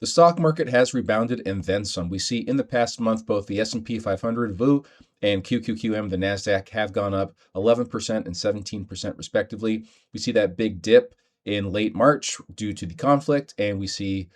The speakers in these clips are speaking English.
The stock market has rebounded and then some. We see in the past month, both the S&P 500 VU and QQQM, the NASDAQ, have gone up 11% and 17% respectively. We see that big dip in late March due to the conflict, and we see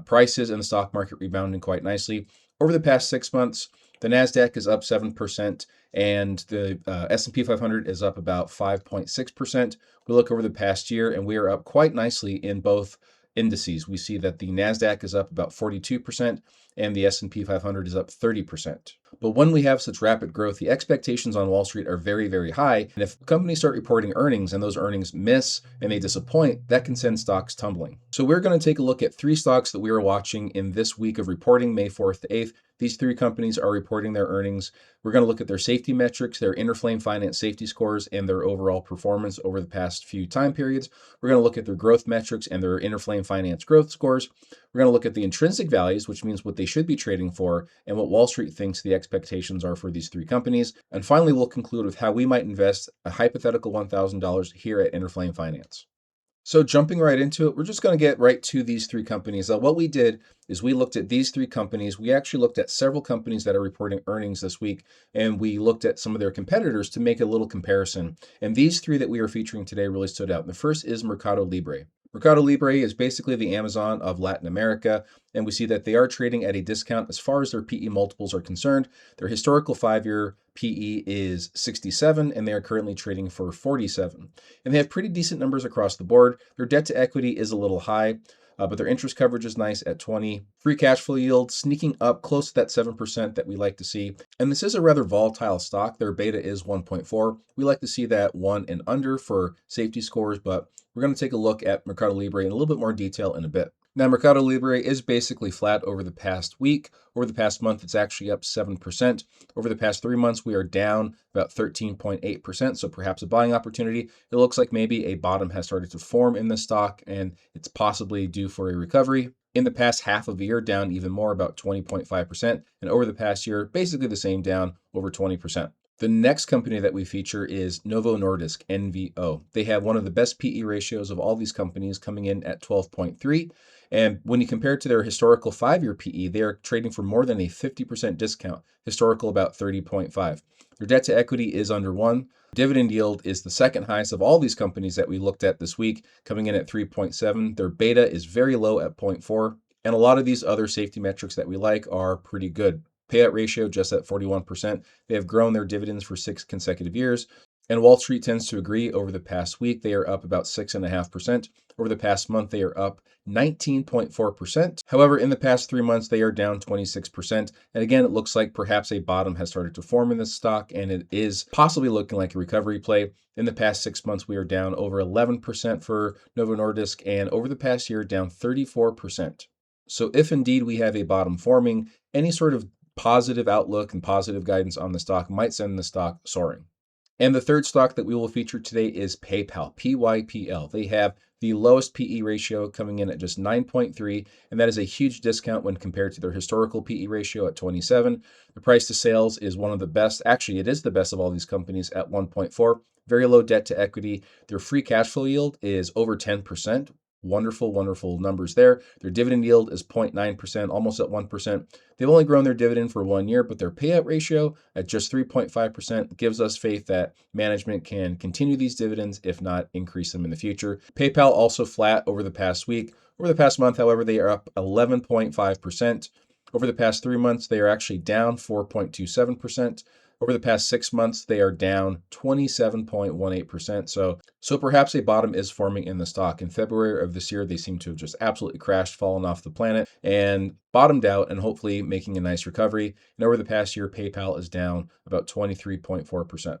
prices in the stock market rebounding quite nicely. Over the past 6 months, the NASDAQ is up 7%, and the S&P 500 is up about 5.6%. We look over the past year, and we are up quite nicely in both indices. We see that the NASDAQ is up about 42% and the S&P 500 is up 30%. But when we have such rapid growth, the expectations on Wall Street are very, very high. And if companies start reporting earnings and those earnings miss and they disappoint, that can send stocks tumbling. So we're going to take a look at 3 stocks that we are watching in this week of reporting, May 4th to 8th. These 3 companies are reporting their earnings. We're going to look at their safety metrics, their Interflame Finance safety scores, and their overall performance over the past few time periods. We're going to look at their growth metrics and their Interflame Finance growth scores. We're going to look at the intrinsic values, which means what they should be trading for, and what Wall Street thinks the expectations are for these 3 companies. And finally, we'll conclude with how we might invest a hypothetical $1,000 here at Interflame Finance. So jumping right into it, we're just going to get right to these 3 companies. What we did is we looked at these 3 companies. We actually looked at several companies that are reporting earnings this week, and we looked at some of their competitors to make a little comparison. And these 3 that we are featuring today really stood out. And the first is Mercado Libre. Mercado Libre is basically the Amazon of Latin America, and we see that they are trading at a discount as far as their PE multiples are concerned. Their historical 5-year PE is 67, and they are currently trading for 47. And they have pretty decent numbers across the board. Their debt to equity is a little high, but their interest coverage is nice at 20. Free cash flow yield sneaking up close to that 7% that we like to see. And this is a rather volatile stock. Their beta is 1.4. We like to see that 1 and under for safety scores, but we're going to take a look at Mercado Libre in a little bit more detail in a bit. Now, Mercado Libre is basically flat over the past week. Over the past month, it's actually up 7%. Over the past 3 months, we are down about 13.8%, so perhaps a buying opportunity. It looks like maybe a bottom has started to form in the stock, and it's possibly due for a recovery. In the past half of the year, down even more, about 20.5%, and over the past year, basically the same, down over 20%. The next company that we feature is Novo Nordisk, NVO. They have one of the best PE ratios of all these companies, coming in at 12.3. And when you compare it to their historical 5-year PE, they are trading for more than a 50% discount, historical about 30.5. Their debt to equity is under 1. Dividend yield is the second highest of all these companies that we looked at this week, coming in at 3.7. Their beta is very low at 0.4. And a lot of these other safety metrics that we like are pretty good. Payout ratio just at 41%. They have grown their dividends for 6 consecutive years. And Wall Street tends to agree. Over the past week, they are up about 6.5%. Over the past month, they are up 19.4%. However, in the past 3 months, they are down 26%. And again, it looks like perhaps a bottom has started to form in this stock, and it is possibly looking like a recovery play. In the past 6 months, we are down over 11% for Novo Nordisk, and over the past year, down 34%. So if indeed we have a bottom forming, any sort of positive outlook and positive guidance on the stock might send the stock soaring. And the third stock that we will feature today is PayPal, PYPL. They have the lowest PE ratio, coming in at just 9.3, and that is a huge discount when compared to their historical PE ratio at 27. The price to sales is one of the best. Actually, it is the best of all these companies at 1.4. Very low debt to equity. Their free cash flow yield is over 10%. Wonderful, wonderful numbers there. Their dividend yield is 0.9%, almost at 1%. They've only grown their dividend for 1 year, but their payout ratio at just 3.5% gives us faith that management can continue these dividends, if not increase them in the future. PayPal also flat over the past week. Over the past month, however, they are up 11.5%. Over the past 3 months, they are actually down 4.27%. Over the past 6 months, they are down 27.18%. So perhaps a bottom is forming in the stock. In February of this year, they seem to have just absolutely crashed, fallen off the planet, and bottomed out, and hopefully making a nice recovery. And over the past year, PayPal is down about 23.4%.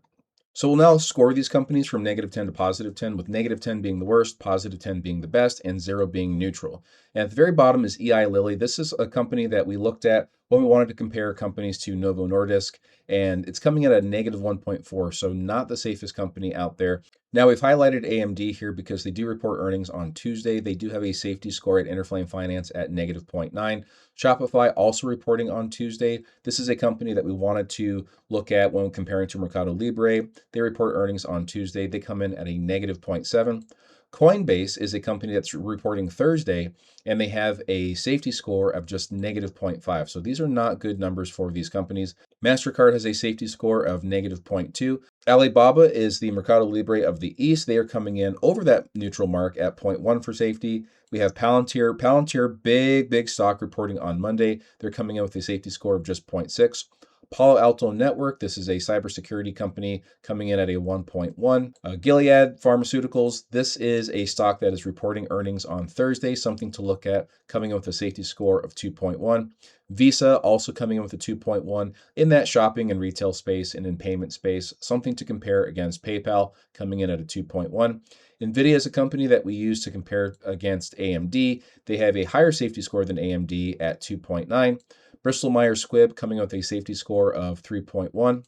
So we'll now score these companies from -10 to +10, with -10 being the worst, +10 being the best, and 0 being neutral. And at the very bottom is Eli Lilly. This is a company that we looked at when we wanted to compare companies to Novo Nordisk, and it's coming at a -1.4, so not the safest company out there. Now, we've highlighted AMD here because they do report earnings on Tuesday. They do have a safety score at Interflame Finance at -0.9. Shopify also reporting on Tuesday. This is a company that we wanted to look at when comparing to Mercado Libre. They report earnings on Tuesday. They come in at a -0.7. Coinbase is a company that's reporting Thursday, and they have a safety score of just negative 0.5. So these are not good numbers for these companies. MasterCard has a safety score of negative 0.2. Alibaba is the Mercado Libre of the East. They are coming in over that neutral mark at 0.1 for safety. We have Palantir. Palantir, big stock reporting on Monday. They're coming in with a safety score of just 0.6. Palo Alto Network, this is a cybersecurity company coming in at a 1.1. Gilead Pharmaceuticals, this is a stock that is reporting earnings on Thursday, something to look at, coming in with a safety score of 2.1. Visa also coming in with a 2.1 in that shopping and retail space and in payment space, something to compare against PayPal coming in at a 2.1. NVIDIA is a company that we use to compare against AMD. They have a higher safety score than AMD at 2.9. Bristol Myers Squibb coming in with a safety score of 3.1.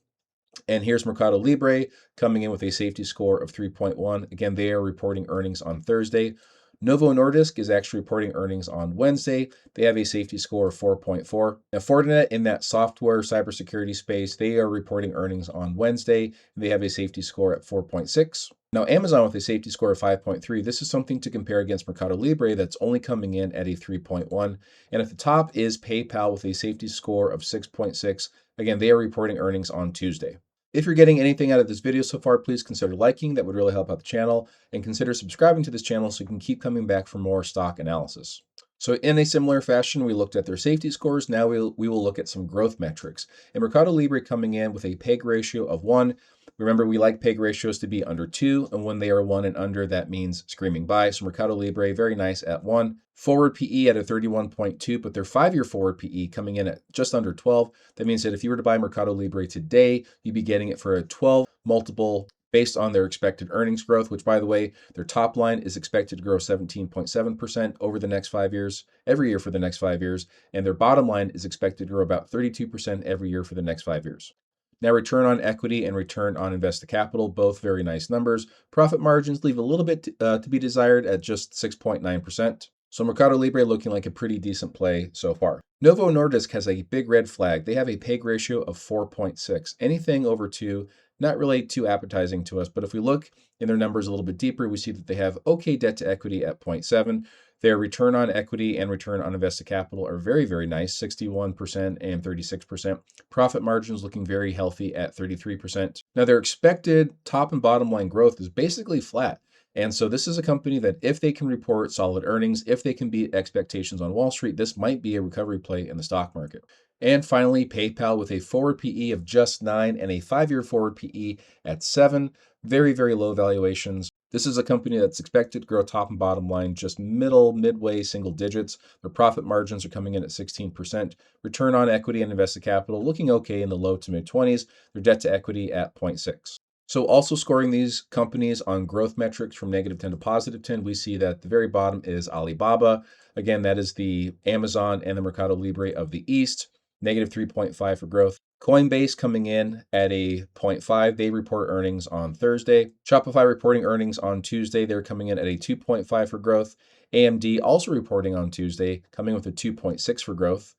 And here's Mercado Libre coming in with a safety score of 3.1. Again, they are reporting earnings on Thursday. Novo Nordisk is actually reporting earnings on Wednesday. They have a safety score of 4.4. Now, Fortinet in that software cybersecurity space, they are reporting earnings on Wednesday. They have a safety score at 4.6. Now, Amazon with a safety score of 5.3. This is something to compare against Mercado Libre that's only coming in at a 3.1. And at the top is PayPal with a safety score of 6.6. Again, they are reporting earnings on Tuesday. If you're getting anything out of this video so far, please consider liking. That would really help out the channel. And consider subscribing to this channel so you can keep coming back for more stock analysis. So in a similar fashion, we looked at their safety scores. Now we will look at some growth metrics. And Mercado Libre coming in with a PEG ratio of 1. Remember, we like PEG ratios to be under 2, and when they are 1 and under, that means screaming buy. So Mercado Libre, very nice at 1. Forward PE at a 31.2, but their 5-year forward PE coming in at just under 12. That means that if you were to buy Mercado Libre today, you'd be getting it for a 12 multiple based on their expected earnings growth, which, by the way, their top line is expected to grow 17.7% over the next 5 years, every year for the next 5 years, and their bottom line is expected to grow about 32% every year for the next 5 years. Now, return on equity and return on invested capital, both very nice numbers. Profit margins leave a little bit to be desired at just 6.9%. So Mercado Libre looking like a pretty decent play so far. Novo Nordisk has a big red flag. They have a PEG ratio of 4.6. Anything over 2, not really too appetizing to us, but if we look in their numbers a little bit deeper, we see that they have okay debt to equity at 0.7. Their return on equity and return on invested capital are very nice, 61% and 36%. Profit margins looking very healthy at 33%. Now, their expected top and bottom line growth is basically flat. And so this is a company that if they can report solid earnings, if they can beat expectations on Wall Street, this might be a recovery play in the stock market. And finally, PayPal with a forward PE of just 9 and a 5-year forward PE at 7. Very low valuations. This is a company that's expected to grow top and bottom line just midway single digits. Their profit margins are coming in at 16%. Return on equity and invested capital looking okay in the low to mid 20s. Their debt to equity at 0.6. So also scoring these companies on growth metrics from -10 to +10, we see that the very bottom is Alibaba. Again, that is the Amazon and the Mercado Libre of the East, -3.5 for growth. Coinbase coming in at a 0.5. They report earnings on Thursday. Shopify reporting earnings on Tuesday. They're coming in at a 2.5 for growth. AMD also reporting on Tuesday, coming with a 2.6 for growth.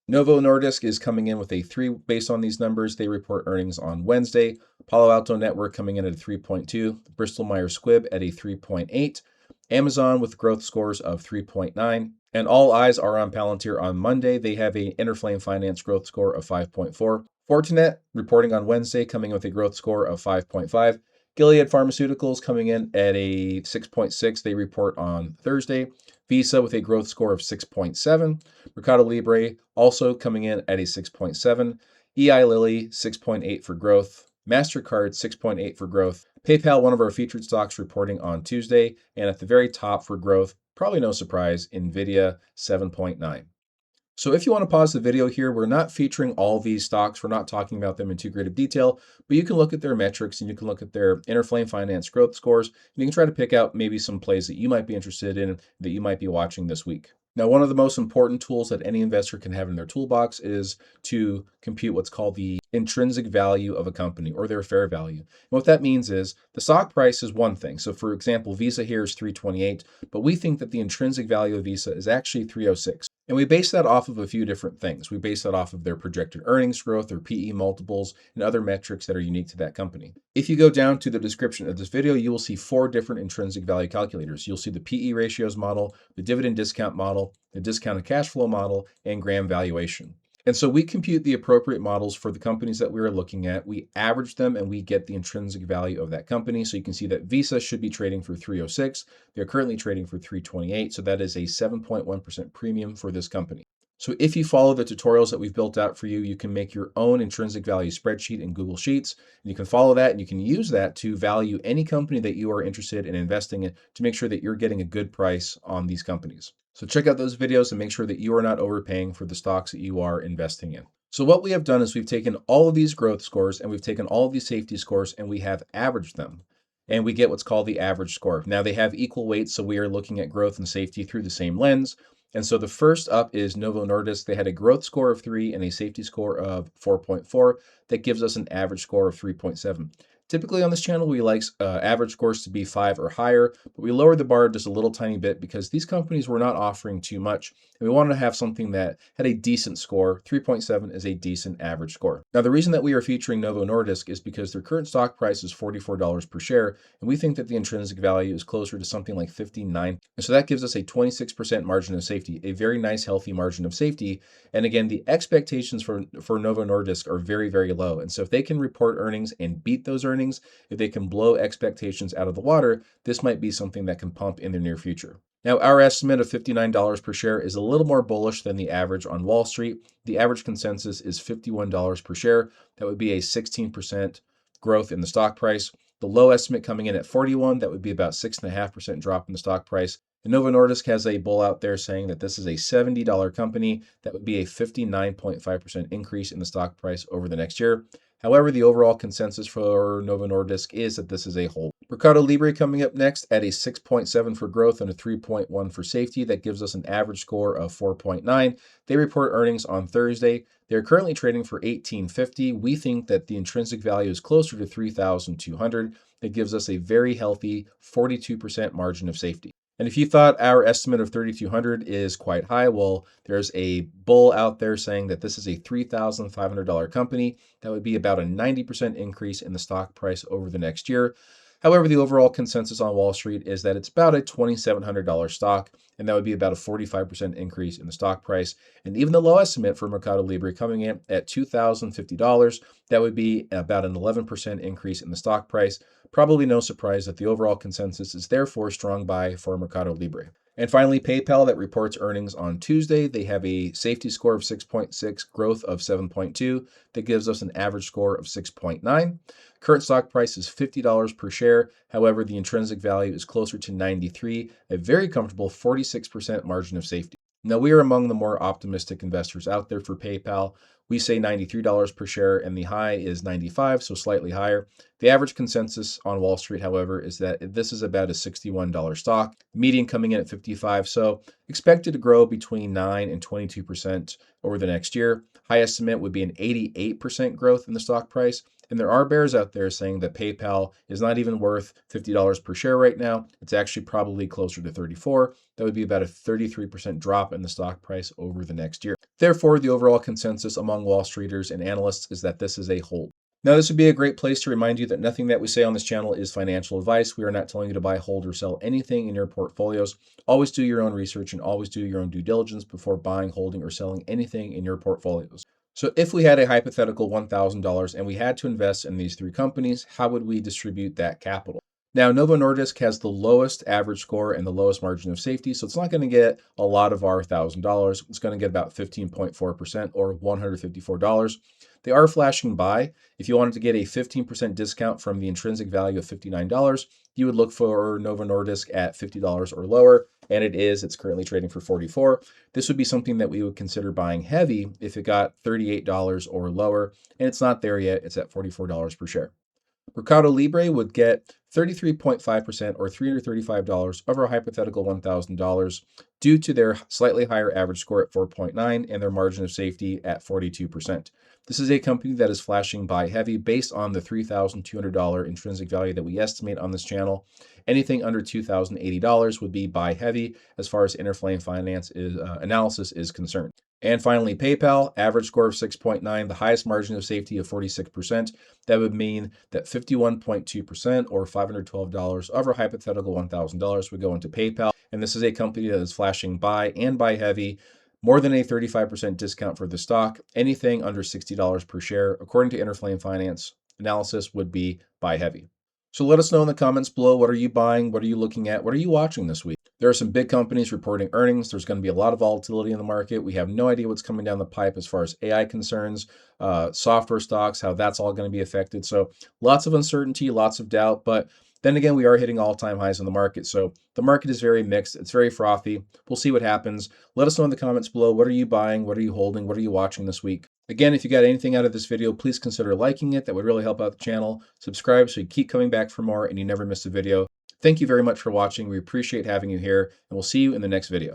Novo Nordisk is coming in with a 3 based on these numbers. They report earnings on Wednesday. Palo Alto Network coming in at a 3.2. Bristol Myers Squibb at a 3.8. Amazon with growth scores of 3.9. And all eyes are on Palantir on Monday. They have a Interflame Finance growth score of 5.4. Fortinet reporting on Wednesday, coming in with a growth score of 5.5. Gilead Pharmaceuticals coming in at a 6.6. They report on Thursday. Visa with a growth score of 6.7. Mercado Libre also coming in at a 6.7. Eli Lilly 6.8 for growth. MasterCard 6.8 for growth. PayPal, one of our featured stocks, reporting on Tuesday. And at the very top for growth, probably no surprise, NVIDIA 7.9. So if you want to pause the video here, we're not featuring all these stocks. We're not talking about them in too great of detail, but you can look at their metrics and you can look at their Interflame Finance growth scores. And you can try to pick out maybe some plays that you might be interested in, that you might be watching this week. Now, one of the most important tools that any investor can have in their toolbox is to compute what's called the intrinsic value of a company, or their fair value. And what that means is the stock price is one thing. So for example, Visa here is 328, but we think that the intrinsic value of Visa is actually 306. And we base that off of a few different things. We base that off of their projected earnings growth, their PE multiples, and other metrics that are unique to that company. If you go down to the description of this video, you will see 4 different intrinsic value calculators. You'll see the PE ratios model, the dividend discount model, the discounted cash flow model, and Graham valuation. And so we compute the appropriate models for the companies that we are looking at. We average them and we get the intrinsic value of that company. So you can see that Visa should be trading for 306. They're currently trading for 328. So that is a 7.1% premium for this company. So if you follow the tutorials that we've built out for you, you can make your own intrinsic value spreadsheet in Google Sheets. And you can follow that and you can use that to value any company that you are interested in investing in to make sure that you're getting a good price on these companies. So check out those videos and make sure that you are not overpaying for the stocks that you are investing in. So what we have done is we've taken all of these growth scores and we've taken all of these safety scores and we have averaged them. And we get what's called the average score. Now they have equal weights, so we are looking at growth and safety through the same lens. And so the first up is Novo Nordisk. They had a growth score of 3 and a safety score of 4.4. That gives us an average score of 3.7. Typically on this channel, we like average scores to be 5 or higher, but we lowered the bar just a little tiny bit because these companies were not offering too much. And we wanted to have something that had a decent score. 3.7 is a decent average score. Now, the reason that we are featuring Novo Nordisk is because their current stock price is $44 per share, and we think that the intrinsic value is closer to something like 59. And so that gives us a 26% margin of safety, a very nice, healthy margin of safety. And again, the expectations for Novo Nordisk are very, very low. And so if they can report earnings and beat those earnings, if they can blow expectations out of the water, this might be something that can pump in the near future. Now, our estimate of $59 per share is a little more bullish than the average on Wall Street. The average consensus is $51 per share. That would be a 16% growth in the stock price. The low estimate coming in at 41, that would be about 6.5% drop in the stock price. And Novo Nordisk has a bull out there saying that this is a $70 company. That would be a 59.5% increase in the stock price over the next year. However, the overall consensus for Novo Nordisk is that this is a hold. Mercado Libre coming up next at a 6.7 for growth and a 3.1 for safety. That gives us an average score of 4.9. They report earnings on Thursday. They're currently trading for $18.50. We think that the intrinsic value is closer to $3,200. That gives us a very healthy 42% margin of safety. And if you thought our estimate of 3,200 is quite high, well, there's a bull out there saying that this is a $3,500 company. That would be about a 90% increase in the stock price over the next year. However, the overall consensus on Wall Street is that it's about a $2,700 stock, and that would be about a 45% increase in the stock price. And even the low estimate for Mercado Libre coming in at $2,050, that would be about an 11% increase in the stock price. Probably no surprise that the overall consensus is therefore strong buy for Mercado Libre. And finally, PayPal that reports earnings on Tuesday. They have a safety score of 6.6, growth of 7.2. That gives us an average score of 6.9. Current stock price is $50 per share. However, the intrinsic value is closer to 93, a very comfortable 46% margin of safety. Now, we are among the more optimistic investors out there for PayPal. We say $93 per share, and the high is 95, so slightly higher. The average consensus on Wall Street, however, is that this is about a $61 stock, median coming in at 55, so expected to grow between 9 and 22% over the next year. High estimate would be an 88% growth in the stock price. And there are bears out there saying that PayPal is not even worth $50 per share right now. It's actually probably closer to 34. That would be about a 33% drop in the stock price over the next year. Therefore, the overall consensus among Wall Streeters and analysts is that this is a hold. Now, this would be a great place to remind you that nothing that we say on this channel is financial advice. We are not telling you to buy, hold, or sell anything in your portfolios. Always do your own research and always do your own due diligence before buying, holding, or selling anything in your portfolios. So if we had a hypothetical $1,000 and we had to invest in these 3 companies, how would we distribute that capital? Now, Novo Nordisk has the lowest average score and the lowest margin of safety, so it's not going to get a lot of our $1,000. It's going to get about 15.4% or $154. They are flashing buy. If you wanted to get a 15% discount from the intrinsic value of $59, you would look for Novo Nordisk at $50 or lower, and it's currently trading for 44. This would be something that we would consider buying heavy if it got $38 or lower, and it's not there yet. It's at $44 per share. Mercado Libre would get 33.5% or $335 of our hypothetical $1,000 due to their slightly higher average score at 4.9 and their margin of safety at 42%. This is a company that is flashing buy heavy based on the $3,200 intrinsic value that we estimate on this channel. Anything under $2,080 would be buy heavy as far as Interflame Finance analysis is concerned. And finally, PayPal, average score of 6.9, the highest margin of safety of 46%. That would mean that 51.2% or $512 of our hypothetical $1,000 would go into PayPal. And this is a company that is flashing buy and buy heavy, more than a 35% discount for the stock. Anything under $60 per share, according to Interflame Finance analysis, would be buy heavy. So let us know in the comments below, what are you buying? What are you looking at? What are you watching this week? There are some big companies reporting earnings. There's going to be a lot of volatility in the market. We have no idea what's coming down the pipe as far as AI concerns, software stocks, how that's all going to be affected. So lots of uncertainty, lots of doubt. But then again, we are hitting all-time highs in the market. So the market is very mixed. It's very frothy. We'll see what happens. Let us know in the comments below, what are you buying? What are you holding? What are you watching this week? Again, if you got anything out of this video, please consider liking it. That would really help out the channel. Subscribe so you keep coming back for more and you never miss a video. Thank you very much for watching. We appreciate having you here, and we'll see you in the next video.